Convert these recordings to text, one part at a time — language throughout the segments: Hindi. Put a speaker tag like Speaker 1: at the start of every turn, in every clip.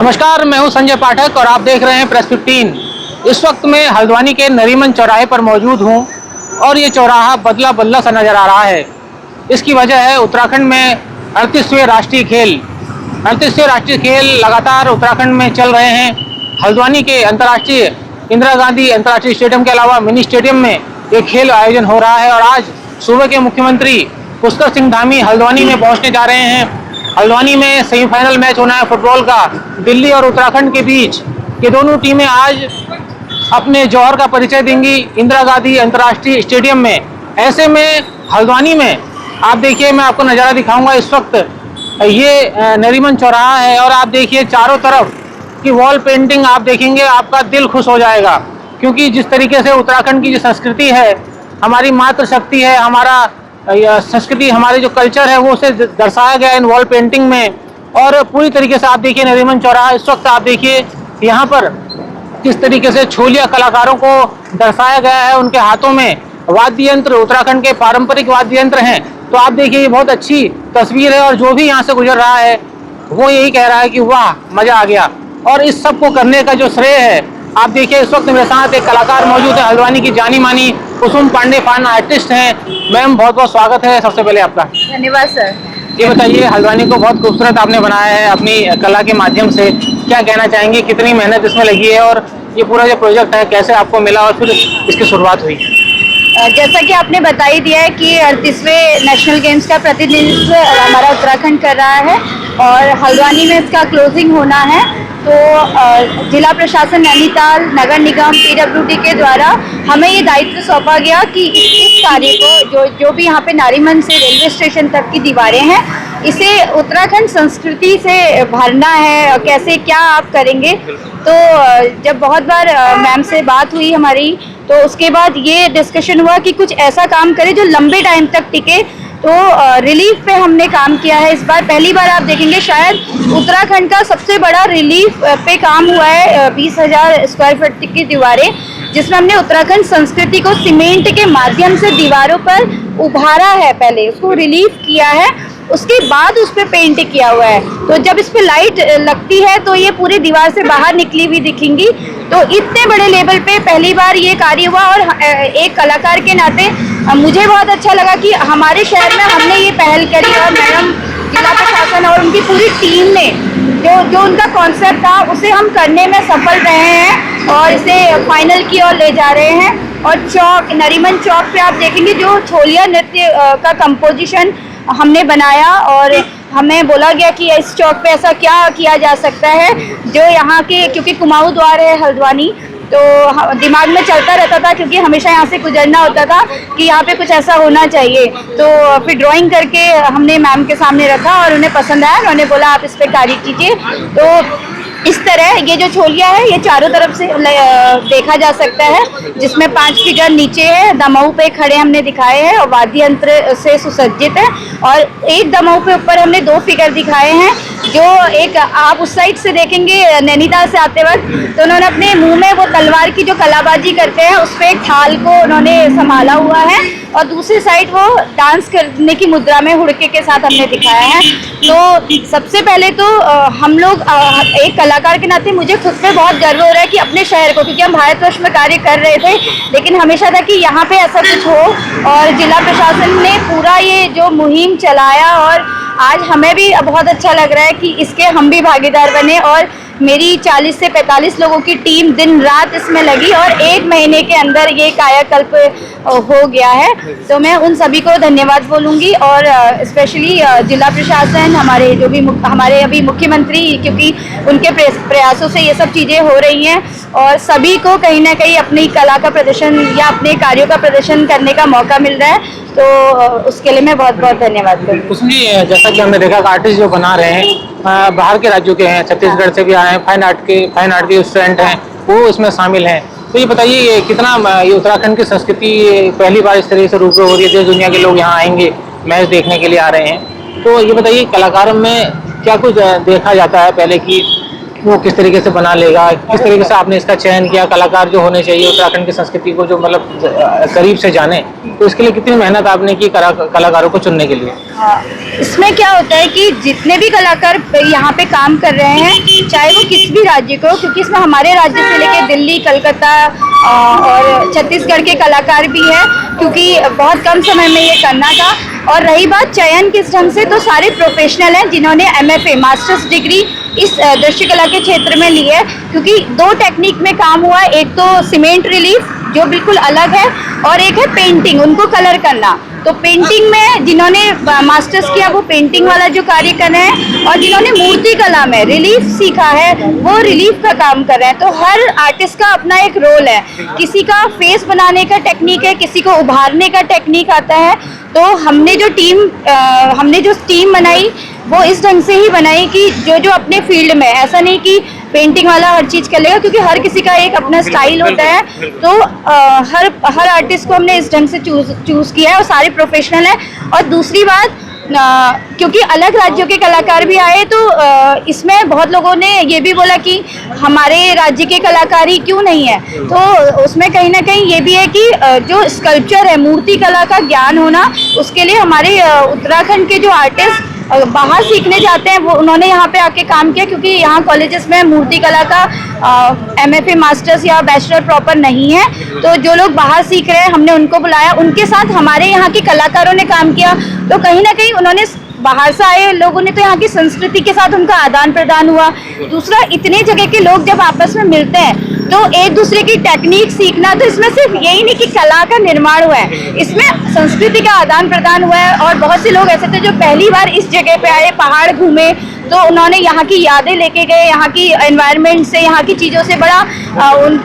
Speaker 1: नमस्कार, मैं हूं संजय पाठक और आप देख रहे हैं प्रेस 15। इस वक्त मैं हल्द्वानी के नरीमन चौराहे पर मौजूद हूं और ये चौराहा बदला बदला सा नज़र आ रहा है। इसकी वजह है उत्तराखंड में 38वें राष्ट्रीय खेल। 38वें राष्ट्रीय खेल लगातार उत्तराखंड में चल रहे हैं। हल्द्वानी के अंतर्राष्ट्रीय इंदिरा गांधी अंतर्राष्ट्रीय स्टेडियम के अलावा मिनी स्टेडियम में ये खेल आयोजन हो रहा है और आज सूबे के मुख्यमंत्री पुष्कर सिंह धामी हल्द्वानी में पहुँचने जा रहे हैं। हल्द्वानी में सेमीफाइनल मैच होना है फुटबॉल का, दिल्ली और उत्तराखंड के बीच। ये दोनों टीमें आज अपने जौहर का परिचय देंगी इंदिरा गांधी अंतर्राष्ट्रीय स्टेडियम में। ऐसे में हल्द्वानी में आप देखिए, मैं आपको नज़ारा दिखाऊंगा। इस वक्त ये नरीमन चौराहा है और आप देखिए चारों तरफ की वॉल पेंटिंग आप देखेंगे, आपका दिल खुश हो जाएगा। क्योंकि जिस तरीके से उत्तराखंड की जो संस्कृति है, हमारी मातृशक्ति है, हमारा संस्कृति, हमारे जो कल्चर है, वो उसे दर्शाया गया इन वॉल पेंटिंग में। और पूरी तरीके से आप देखिए नरीमन चौराहा, इस वक्त आप देखिए यहाँ पर किस तरीके से छोलिया कलाकारों को दर्शाया गया है। उनके हाथों में वाद्य यंत्र, उत्तराखंड के पारंपरिक वाद्य यंत्र हैं। तो आप देखिए ये बहुत अच्छी तस्वीर है और जो भी यहाँ से गुजर रहा है वो यही कह रहा है कि वाह, मजा आ गया। और इस सब को करने का जो श्रेय है, आप देखिए इस वक्त मेरे साथ एक कलाकार मौजूद है, हल्द्वानी की जानी मानी कुसुम पांडे फाइन आर्टिस्ट हैं। मैम, बहुत बहुत स्वागत है सबसे पहले आपका।
Speaker 2: धन्यवाद सर।
Speaker 1: ये बताइए, हल्द्वानी को बहुत खूबसूरत आपने बनाया है अपनी कला के माध्यम से। क्या कहना चाहेंगे, कितनी मेहनत इसमें लगी है और ये पूरा जो प्रोजेक्ट है कैसे आपको मिला और फिर इसकी शुरुआत हुई?
Speaker 2: जैसा कि आपने बता ही दिया है कि 38वें नेशनल गेम्स का प्रतिनिधित्व हमारा उत्तराखंड कर रहा है और हल्द्वानी में इसका क्लोजिंग होना है। तो जिला प्रशासन नैनीताल, नगर निगम, पीडब्ल्यूडी के द्वारा हमें ये दायित्व सौंपा गया कि इस कार्य को जो भी यहाँ पे नारीमन से रेलवे स्टेशन तक की दीवारें हैं, इसे उत्तराखंड संस्कृति से भरना है। कैसे, क्या आप करेंगे? तो जब बहुत बार मैम से बात हुई हमारी, तो उसके बाद ये डिस्कशन हुआ कि कुछ ऐसा काम करें जो लंबे टाइम तक टिके। तो रिलीफ पे हमने काम किया है इस बार। पहली बार आप देखेंगे शायद उत्तराखंड का सबसे बड़ा रिलीफ पे काम हुआ है। 20,000 स्क्वायर फीट की दीवारें, जिसमें हमने उत्तराखंड संस्कृति को सीमेंट के माध्यम से दीवारों पर उभारा है। पहले उसको रिलीफ किया है, उसके बाद उस पर पेंट किया हुआ है। तो जब इस पे लाइट लगती है तो ये पूरी दीवार से बाहर निकली हुई दिखेंगी। तो इतने बड़े लेवल पे पहली बार ये कार्य हुआ और एक कलाकार के नाते मुझे बहुत अच्छा लगा कि हमारे शहर में हमने ये पहल करी और मैडम, जिला प्रशासन और उनकी पूरी टीम ने जो उनका कॉन्सेप्ट था उसे हम करने में सफल रहे हैं और इसे फाइनल की ओर ले जा रहे हैं। और चौक, नरीमन चौक पे आप देखेंगे जो छोलिया नृत्य का कंपोजिशन हमने बनाया और हमें बोला गया कि इस चौक पे ऐसा क्या किया जा सकता है जो यहाँ के, क्योंकि कुमाऊं द्वार है हल्द्वानी, तो दिमाग में चलता रहता था क्योंकि हमेशा यहाँ से गुजरना होता था कि यहाँ पे कुछ ऐसा होना चाहिए। तो फिर ड्राइंग करके हमने मैम के सामने रखा और उन्हें पसंद आया। उन्होंने बोला आप इस पर कार्य कीजिए। तो इस तरह ये जो छोलिया है ये चारों तरफ से देखा जा सकता है, जिसमें 5 फिगर नीचे है, दमऊ पे खड़े हमने दिखाए हैं और वाद्य यंत्र से सुसज्जित है। और एक दमऊ पे ऊपर हमने 2 फिगर दिखाए हैं, जो एक आप उस साइड से देखेंगे नैनीताल से आते वक्त, तो उन्होंने अपने मुंह में वो तलवार की जो कलाबाजी करते हैं उस पर एक थाल को उन्होंने संभाला हुआ है और दूसरी साइड वो डांस करने की मुद्रा में हुड़के के साथ हमने दिखाया है। तो सबसे पहले तो हम लोग एक कलाकार के नाते मुझे खुद पे बहुत गर्व हो रहा है कि अपने शहर को, क्योंकि हम भारतवर्ष में कार्य कर रहे थे लेकिन हमेशा था कि यहाँ पे ऐसा कुछ हो, और जिला प्रशासन ने पूरा ये जो मुहिम चलाया और आज हमें भी बहुत अच्छा लग रहा है कि इसके हम भी भागीदार बने। और मेरी 40 से 45 लोगों की टीम दिन रात इसमें लगी और 1 महीने के अंदर ये कायाकल्प हो गया है। तो मैं उन सभी को धन्यवाद बोलूँगी और स्पेशली जिला प्रशासन, हमारे जो भी हमारे अभी मुख्यमंत्री, क्योंकि उनके प्रयासों से ये सब चीज़ें हो रही हैं और सभी को कहीं ना कहीं अपनी कला का प्रदर्शन या अपने कार्यों का प्रदर्शन करने का मौका मिल रहा है। तो उसके लिए मैं बहुत बहुत धन्यवाद करूँगी।
Speaker 1: उसमें जैसा कि हमने देखा आर्टिस्ट जो बना रहे हैं बाहर के राज्यों के हैं, छत्तीसगढ़ से भी आए हैं, फाइन आर्ट के स्टूडेंट हैं, वो इसमें शामिल हैं। तो ये बताइए, ये कितना ये उत्तराखंड की संस्कृति पहली बार इस तरह से रूबरू हो रही है, देश दुनिया के लोग यहाँ आएंगे, मैच देखने के लिए आ रहे हैं। तो ये बताइए, कलाकारों में क्या कुछ देखा जाता है पहले की वो किस तरीके से बना लेगा, किस तरीके से आपने इसका चयन किया, कलाकार जो होने चाहिए उत्तराखंड की संस्कृति को जो मतलब करीब से जाने, तो इसके लिए कितनी मेहनत आपने की कलाकारों को चुनने के लिए?
Speaker 2: हाँ, इसमें क्या होता है कि जितने भी कलाकार यहाँ पे काम कर रहे हैं, चाहे वो किस भी राज्य को, क्योंकि इसमें हमारे राज्य से लेके दिल्ली, कलकत्ता और छत्तीसगढ़ के कलाकार भी हैं, क्योंकि बहुत कम समय में ये करना था। और रही बात चयन किस ढंग से, तो सारे प्रोफेशनल हैं जिन्होंने MFA मास्टर्स डिग्री इस दृश्य कला के क्षेत्र में ली है, क्योंकि 2 टेक्निक में काम हुआ है। एक तो सीमेंट रिलीफ जो बिल्कुल अलग है, और एक है पेंटिंग, उनको कलर करना। तो पेंटिंग में जिन्होंने मास्टर्स किया वो पेंटिंग वाला जो कार्य कर रहे हैं, और जिन्होंने मूर्ति कला में रिलीफ सीखा है वो रिलीफ का काम कर रहे हैं। तो हर आर्टिस्ट का अपना एक रोल है, किसी का फेस बनाने का टेक्निक है, किसी को उभारने का टेक्निक आता है। तो हमने जो टीम बनाई वो इस ढंग से ही बनाई कि जो अपने फील्ड में, ऐसा नहीं कि पेंटिंग वाला हर चीज कर लेगा, क्योंकि हर किसी का एक अपना स्टाइल होता है। तो हर आर्टिस्ट को हमने इस ढंग से चूज किया है, और सारे प्रोफेशनल है। और दूसरी बात, क्योंकि अलग राज्यों के कलाकार भी आए, तो इसमें बहुत लोगों ने ये भी बोला कि हमारे राज्य के कलाकार ही क्यों नहीं है। तो उसमें कहीं ना कहीं ये भी है कि जो स्कल्पचर है, मूर्ति कला का ज्ञान होना, उसके लिए हमारे उत्तराखंड के जो आर्टिस्ट बाहर सीखने जाते हैं वो उन्होंने यहाँ पे आके काम किया, क्योंकि यहाँ कॉलेजेस में मूर्ति कला का MFA मास्टर्स या बैचलर प्रॉपर नहीं है। तो जो लोग बाहर सीख रहे हैं हमने उनको बुलाया, उनके साथ हमारे यहाँ के कलाकारों ने काम किया। तो कहीं ना कहीं उन्होंने, बाहर से आए लोगों ने तो यहाँ की संस्कृति के साथ उनका आदान प्रदान हुआ। दूसरा, इतने जगह के लोग जब आपस में मिलते हैं तो एक दूसरे की टेक्निक सीखना, तो इसमें सिर्फ यही नहीं कि कला का निर्माण हुआ है, इसमें संस्कृति का आदान प्रदान हुआ है। और बहुत से लोग ऐसे थे जो पहली बार इस जगह पे आए, पहाड़ घूमे, तो उन्होंने यहाँ की यादें लेके गए, यहाँ की एनवायरनमेंट से, यहाँ की चीज़ों से बड़ा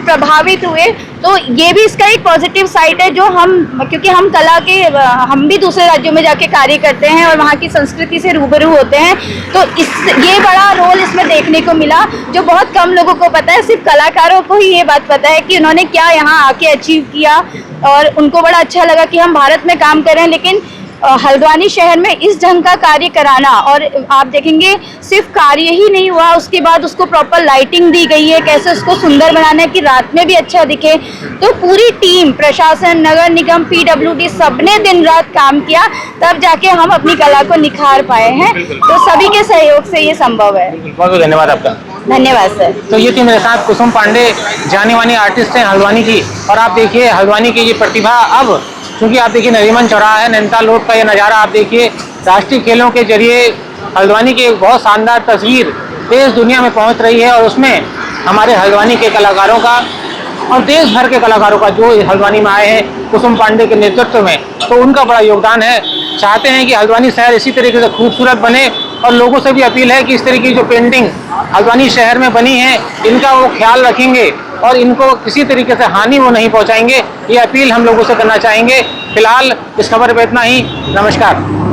Speaker 2: प्रभावित हुए। तो ये भी इसका एक पॉजिटिव साइड है, जो क्योंकि हम कला के, हम भी दूसरे राज्यों में जाके कार्य करते हैं और वहाँ की संस्कृति से रूबरू होते हैं। तो ये बड़ा रोल इसमें देखने को मिला, जो बहुत कम लोगों को पता है। सिर्फ कलाकारों को ही ये बात पता है कि उन्होंने क्या यहाँ आके अचीव किया, और उनको बड़ा अच्छा लगा कि हम भारत में काम कर रहे हैं, लेकिन हल्द्वानी शहर में इस ढंग का कार्य कराना। और आप देखेंगे सिर्फ कार्य ही नहीं हुआ, उसके बाद उसको प्रॉपर लाइटिंग दी गई है, कैसे उसको सुंदर बनाना है कि रात में भी अच्छा दिखे। तो पूरी टीम, प्रशासन, नगर निगम, PWD, सबने दिन रात काम किया, तब जाके हम अपनी कला को निखार पाए हैं। तो सभी के सहयोग से ये संभव है।
Speaker 1: बहुत बहुत धन्यवाद आपका।
Speaker 2: धन्यवाद सर।
Speaker 1: तो ये थी मेरे साथ कुसुम पांडे, जानी मानी आर्टिस्ट हैं हल्द्वानी की। और आप देखिए हल्द्वानी की ये प्रतिभा, अब क्योंकि आप देखिए नरीमन चौराहा है, नैनीताल रोड का ये नज़ारा आप देखिए, राष्ट्रीय खेलों के जरिए हल्द्वानी की एक बहुत शानदार तस्वीर देश दुनिया में पहुंच रही है। और उसमें हमारे हल्द्वानी के कलाकारों का और देश भर के कलाकारों का जो हल्द्वानी में आए हैं कुसुम पांडे के नेतृत्व में, तो उनका बड़ा योगदान है। चाहते हैं कि हल्द्वानी शहर इसी तरीके से खूबसूरत बने, और लोगों से भी अपील है कि इस तरह की जो पेंटिंग हल्द्वानी शहर में बनी है इनका वो ख्याल रखेंगे और इनको किसी तरीके से हानि वो नहीं पहुंचाएंगे। ये अपील हम लोगों से करना चाहेंगे। फिलहाल इस खबर पे इतना ही। नमस्कार।